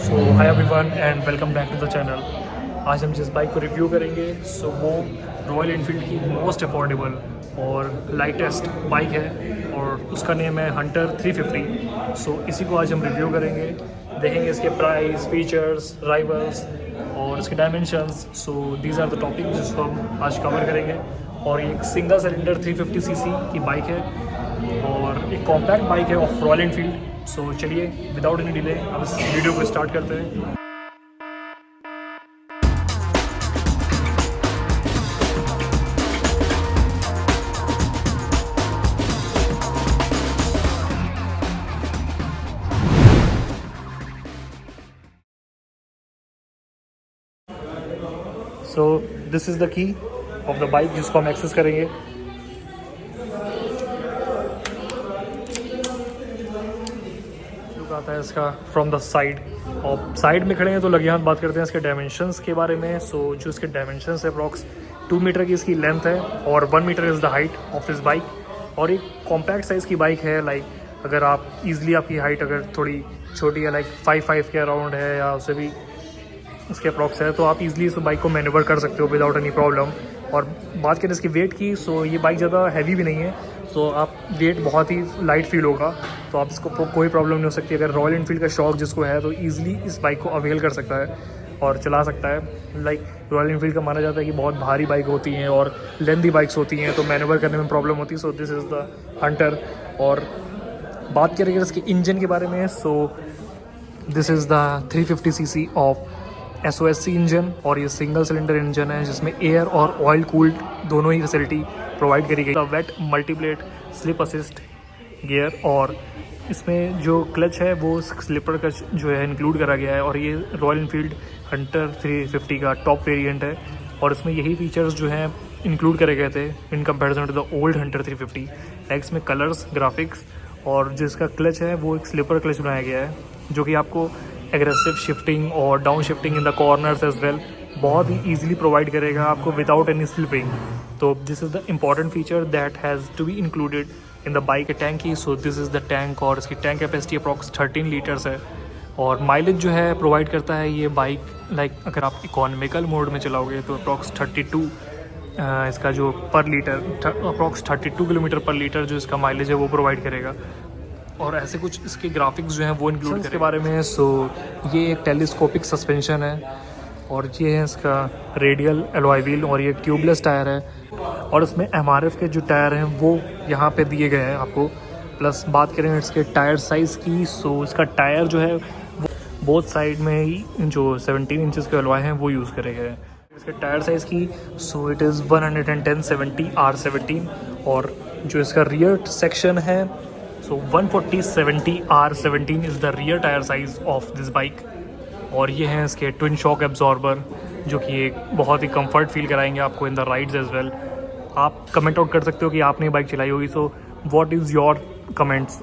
So hi everyone and welcome back to the channel. आज हम जिस बाइक को रिव्यू करेंगे वो रॉयल एनफील्ड की मोस्ट अफोर्डेबल और लाइटेस्ट बाइक है और उसका नेम है हंटर 350। सो इसी को आज हम रिव्यू करेंगे, देखेंगे इसके प्राइस, फीचर्स, राइवल्स और इसके dimensions. So these are the topic जिसको हम आज कवर करेंगे। और ये एक सिंगल सिलेंडर 350 सीसी की बाइक है और एक कॉम्पैक्ट बाइक है ऑफ रॉयल एनफील्ड। सो चलिए विदाउट एनी डिले हम इस वीडियो को स्टार्ट करते हैं। सो this is the key of the bike जिसको हम एक्सेस करेंगे। आता है इसका फ्रॉम द साइड, और साइड में खड़े हैं तो लगे हाथ बात करते हैं इसके डायमेंशंस के बारे में। सो जो इसके डायमेंशंस है अप्रॉक्स 2 मीटर की इसकी लेंथ है और 1 metre is the height of this bike. और एक कॉम्पैक्ट साइज़ की बाइक है, लाइक अगर आप इजीली आपकी हाइट अगर थोड़ी छोटी है, लाइक 5'5" के अराउंड है या उससे भी इसके अप्रॉक्स है, तो आप इजीली इस बाइक को मैन्यूवर कर सकते हो विदाउट एनी प्रॉब्लम। और बात करें इसकी वेट की, सो ये बाइक ज़्यादा हैवी भी नहीं है, सो आप वेट बहुत ही लाइट फील होगा, तो आप इसको कोई प्रॉब्लम नहीं हो सकती। अगर रॉयल एनफील्ड का शौक जिसको है तो ईजिली इस बाइक को अवेल कर सकता है और चला सकता है। लाइक रॉयल एनफील्ड का माना जाता है कि बहुत भारी बाइक होती हैं और लेंथी बाइक्स होती हैं, तो मैन्यूवर करने में प्रॉब्लम होती है। सो दिस इज़ द हंटर। और बात करेंगे इसके इंजन के बारे में, so this is the 350 CC of SOSC engine और ये सिंगल सिलेंडर इंजन है जिसमें एयर और ऑयल कूल्ड दोनों ही फैसिलिटी प्रोवाइड करी गई। Wet multiplate slip assist gear, और इसमें जो क्लच है वो स्लिपर क्लच जो है इंक्लूड करा गया है। और ये रॉयल एनफील्ड हंटर 350 का टॉप वेरिएंट है और इसमें यही फीचर्स जो हैं इंक्लूड करे गए थे in comparison to the old Hunter 350। Like इसमें कलर्स, ग्राफिक्स और जिसका क्लच है वो एक स्लिपर क्लच बनाया गया है जो कि आपको एग्रेसिव शिफ्टिंग और down shifting in the corners as well बहुत ही ईजिली प्रोवाइड करेगा आपको विदाउट एनी स्लिपिंग। तो this is the important feature that has to be included in the bike tank ही। So this is the tank और इसकी tank capacity approx 13 litres है। और माइलेज जो है प्रोवाइड करता है ये बाइक, लाइक अगर आप इकोनॉमिकल मोड में चलाओगे तो अप्रॉक्स 32 इसका जो पर लीटर अप्रॉक्स 32 किलोमीटर पर लीटर जो इसका माइलेज है वो प्रोवाइड करेगा। और ऐसे कुछ इसके ग्राफिक्स जो हैं वो इंक्लूड इसके बारे में। सो ये एक टेलीस्कोपिक सस्पेंशन है और ये है इसका रेडियल एलॉय व्हील और ये ट्यूबलेस टायर है। और इसमें MRF के जो टायर हैं वो यहाँ पे दिए गए हैं आपको। प्लस बात करें इसके टायर साइज़ की, सो इसका टायर जो है वो बोथ साइड में ही जो 17 इंचज़ के एलॉय हैं वो यूज़ करे गए हैं। इसके टायर साइज़ की, सो इट इज़ 110/70 R17। और जो इसका रियर सेक्शन है, सो 140/70 R17 is the rear tyre size of this bike. और ये हैं इसके ट्विन शॉक एब्जॉर्बर जो कि एक बहुत ही कंफर्ट फील कराएंगे आपको in the rides as well. आप कमेंट आउट कर सकते हो कि आपने बाइक चलाई होगी, so what is your comments,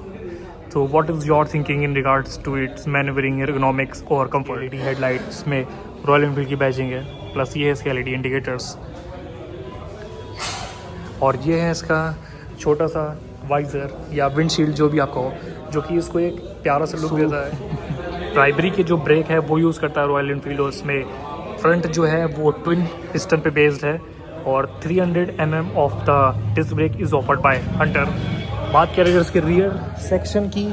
so what is your thinking in regards to its manoeuvring, ergonomics और कंफर्ट। LED हेडलाइट्स में रॉयल एनफील्ड की बैजिंग है, प्लस ये है इसके LED इंडिकेटर्स। और ये है इसका छोटा सा वाइज़र या विंडशील्ड जो भी आपका हो, जो कि इसको एक प्यारा सा लुक देता है। प्राइमरी के जो ब्रेक है वो यूज़ करता है रॉयल एनफील्ड, और इसमें फ्रंट जो है वो ट्विन पिस्टन पे बेस्ड है और 300 mm of the disc brake is offered by Hunter. बात करें अगर इसके रियर सेक्शन की,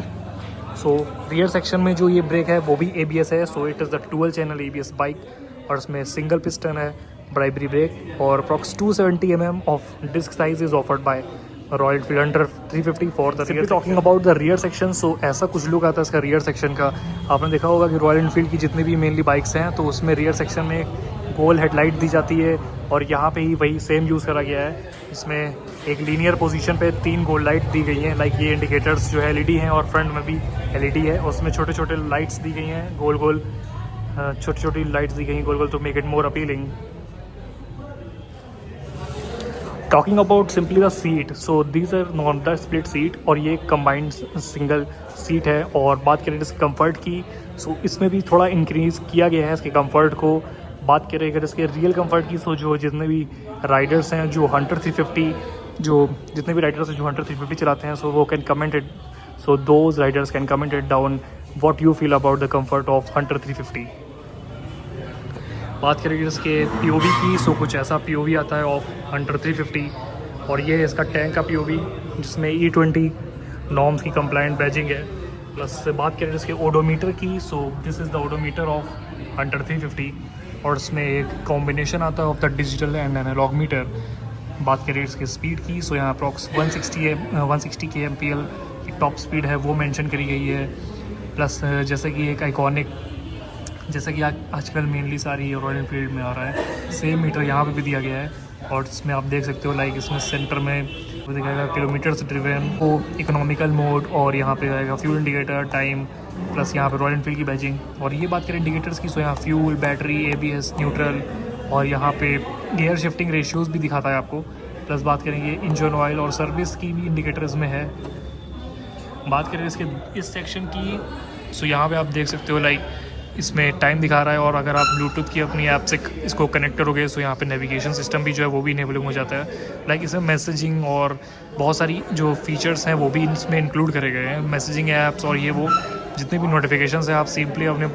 सो रियर सेक्शन में जो ये ब्रेक है वो भी ABS है। So it is the dual channel ABS bike और इसमें सिंगल पिस्टन है प्राइमरी ब्रेक और approx 270 mm of disc size is offered by Royal Enfield Hunter 350 for the rear. Talking about the rear section, so ऐसा कुछ look आता है इसका rear section का। आपने देखा होगा कि रॉयल एनफील्ड की जितनी भी मेनली बाइक्स हैं तो उसमें रियर सेक्शन में गोल हेडलाइट दी जाती है और यहाँ पे ही वही सेम यूज़ करा गया है। इसमें एक लीनियर पोजीशन पे 3 गोल लाइट दी गई हैं, लाइक ये इंडिकेटर्स जो है LED हैं और फ्रंट में भी LED है। उसमें छोटे छोटे लाइट्स दी गई हैं, गोल गोल छोटी छोटी लाइट्स दी गई हैं गोल गोल, to make it more appealing. Talking about simply the seat, so these are not the split seat और ये कंबाइंड सिंगल सीट है। और बात करें इसके कंफर्ट की, सो इसमें भी थोड़ा इंक्रीज़ किया गया है इसके कंफर्ट को। बात करें अगर इसके रियल कंफर्ट की, सो जो जितने भी राइडर्स हैं जो हंटर 350 जो जितने भी राइडर्स हैं जो हंटर 350 चलाते हैं, सो वो can comment it, so those Riders can comment it down what you feel about the comfort of Hunter 350. बात करेंगे इसके POV की, सो कुछ ऐसा POV आता है ऑफ Hunter 350 और ये है इसका टैंक का POV जिसमें E20 नॉर्म्स की कंप्लाइंट बैजिंग है। प्लस बात करें इसके ओडोमीटर की, so this is the odometer of Hunter 350 और इसमें एक कॉम्बिनेशन आता है of the digital and analogue meter. बात करें इसकी स्पीड की, सो यहाँ अप्रॉक्स 160 kmpl की टॉप स्पीड है वो मेंशन करी गई है। प्लस जैसे कि एक आइकॉनिक, जैसे कि आजकल मेनली सारी रॉयल एनफील्ड में आ रहा है, सेम मीटर यहाँ पे भी दिया गया है और इसमें आप देख सकते हो लाइक इसमें सेंटर में वो दिखाएगा किलोमीटर्स ड्रिवन, वो इकोनॉमिकल मोड और यहाँ पे आएगा फ्यूल इंडिकेटर, टाइम, प्लस यहाँ पे रॉयल एनफील्ड की बैजिंग। और ये बात करें इंडिकेटर्स की, सो यहाँ फ्यूल, बैटरी, ABS, न्यूट्रल और यहाँ पे गियर शिफ्टिंग रेशियोज़ भी दिखाता है आपको। प्लस बात करेंगे इंजन ऑयल और सर्विस की भी इंडिकेटर्स में है। बात करें इसके इस सेक्शन की, सो यहाँ पे आप देख सकते हो लाइक इसमें टाइम दिखा रहा है और अगर आप ब्लूटूथ की अपनी ऐप से इसको कनेक्ट करोगे सो यहाँ पे नेविगेशन सिस्टम भी जो है वो भी इनेबल हो जाता है। लाइक इसमें मैसेजिंग और बहुत सारी जो फीचर्स हैं वो भी इसमें इंक्लूड करे गए हैं, मैसेजिंग ऐप्स और ये वो जितने भी नोटिफिकेशंस हैं आप सिंपली अपने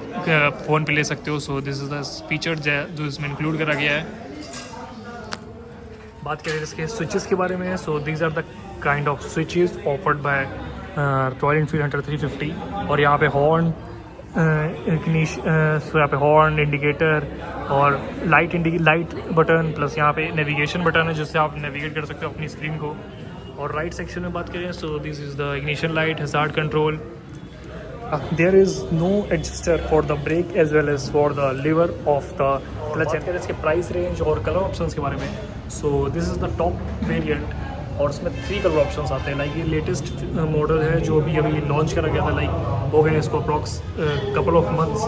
फ़ोन पे ले सकते हो। सो दिस इज़ द फीचर जो इसमें इंक्लूड करा गया है। बात करें इसके स्विचेस के बारे में, so these are the kind of switches offered by Royal Enfield Hunter 350 और यहाँ पे हॉर्न सो यहाँ पे हॉर्न, इंडिकेटर और लाइट बटन, प्लस यहाँ पे नेविगेशन बटन है जिससे आप नेविगेट कर सकते हो अपनी स्क्रीन को। और राइट सेक्शन में बात करें, so this is the ignition light, hazard control, there is no adjuster for the brake as well as for the lever of the clutch. बात करें इसके प्राइस रेंज और कलर ऑप्शंस के बारे में, so this is the top variant और इसमें 3 colour options आते हैं। लाइक ये लेटेस्ट मॉडल है जो अभी लॉन्च करा गया था, लाइक हो गए इसको अप्रॉक्स कपल ऑफ मंथ्स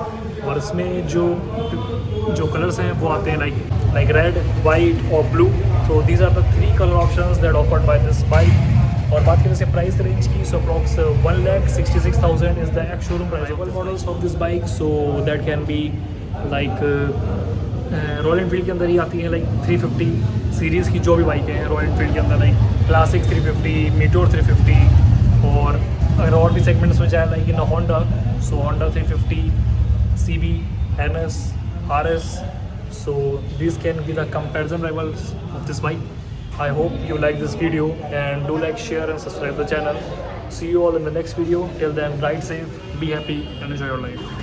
और इसमें जो कलर्स हैं वो आते हैं लाइक रेड, वाइट और blue. So these are the 3 colour options that offered by this bike. और बात करें इससे प्राइस रेंज की, so approx 1,66,000 is the ex showroom price of models of this bike. So that can be like Royal Enfield के अंदर ही आती है like 350 series की जो भी बाइक हैं रॉयल एनफील्ड के अंदर, लाइक क्लासिक 350, मीटोर 350 और अगर और भी सेगमेंट्स में जाए like in Honda, so Honda 350, CB, NS, RS, so these can be the comparison rivals of this bike. I hope you like this video and do like, share and subscribe the channel. See you all in the next video. Till then, ride safe, be happy and enjoy your life.